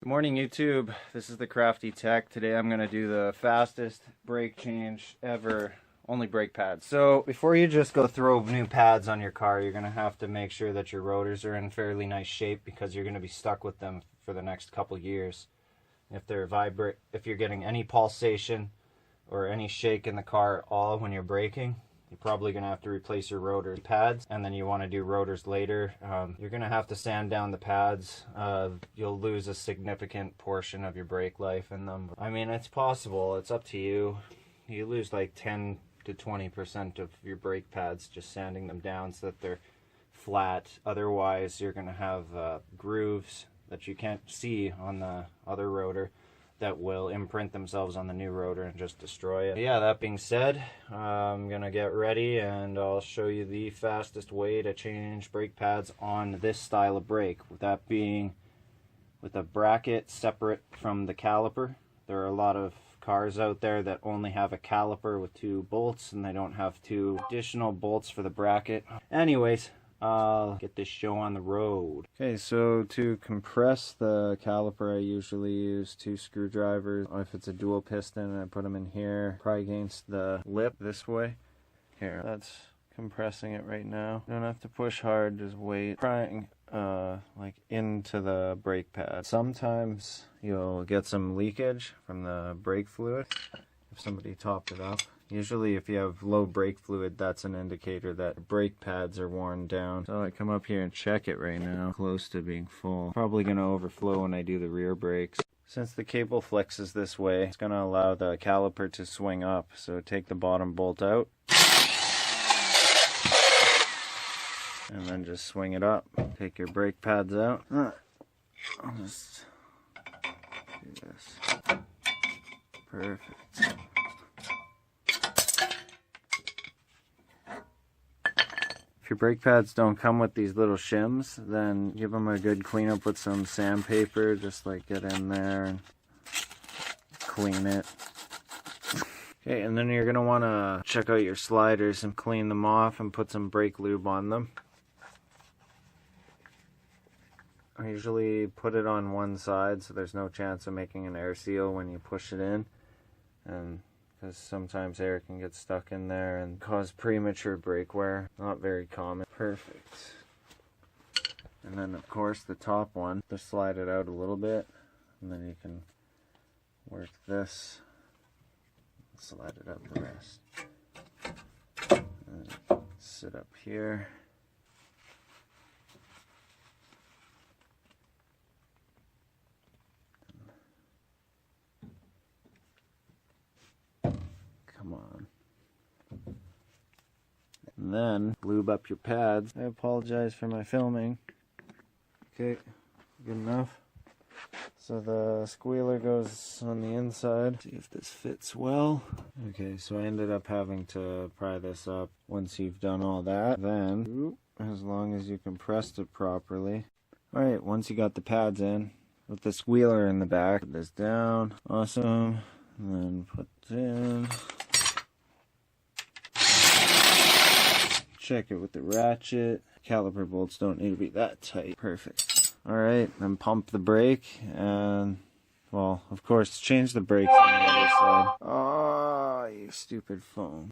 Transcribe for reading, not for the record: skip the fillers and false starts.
Good morning, YouTube. This is the Crafty Tech. Today I'm going to do the fastest brake change ever, only brake pads. So before you just go throw new pads on your car, you're going to have to make sure that your rotors are in fairly nice shape because you're going to be stuck with them for the next couple years. If they're if you're getting any pulsation or any shake in the car at all when you're braking, you're probably going to have to replace your rotor pads, and then you want to do rotors later. You're going to have to sand down the pads. You'll lose a significant portion of your brake life in them. I mean, it's possible. It's up to you. You lose like 10 to 20% of your brake pads just sanding them down so that they're flat. Otherwise, you're going to have grooves that you can't see on the other rotor that will imprint themselves on the new rotor and just destroy it. Yeah, that being said, I'm gonna get ready and I'll show you the fastest way to change brake pads on this style of brake. With that being with a bracket separate from the caliper. There are a lot of cars out there that only have a caliper with two bolts and they don't have two additional bolts for the bracket. Anyways, I'll get this show on the road. Okay, so to compress the caliper, I usually use 2 screwdrivers. If it's a dual piston, I put them in here, probably against the lip this way. Here, that's compressing it right now. You don't have to push hard, just wait. Prying like into the brake pad. Sometimes you'll get some leakage from the brake fluid if somebody topped it up. Usually if you have low brake fluid, that's an indicator that brake pads are worn down. So I come up here and check it right now, close to being full. Probably going to overflow when I do the rear brakes. Since the cable flexes this way, it's going to allow the caliper to swing up. So take the bottom bolt out. And then just swing it up. Take your brake pads out. I'll just do this. Perfect. If your brake pads don't come with these little shims, then give them a good cleanup with some sandpaper. Just like get in there and clean it. Okay, and then you're going to want to check out your sliders and clean them off and put some brake lube on them. I usually put it on one side so there's no chance of making an air seal when you push it in. And because sometimes air can get stuck in there and cause premature brake wear. Not very common. Perfect. And then of course the top one, just slide it out a little bit and then you can work this, slide it up the rest. And sit up here. Come on. And then lube up your pads. I apologize for my filming. Okay, good enough. So the squealer goes on the inside. See if this fits well. Okay, so I ended up having to pry this up. Once you've done all that, then as long as you compressed it properly. Alright, once you got the pads in, with the squealer in the back, put this down. Awesome. And then put it in. Check it with the ratchet. Caliper bolts don't need to be that tight. Perfect. Alright, then pump the brake and, well, of course, change the brakes on the other side. Oh, you stupid phone.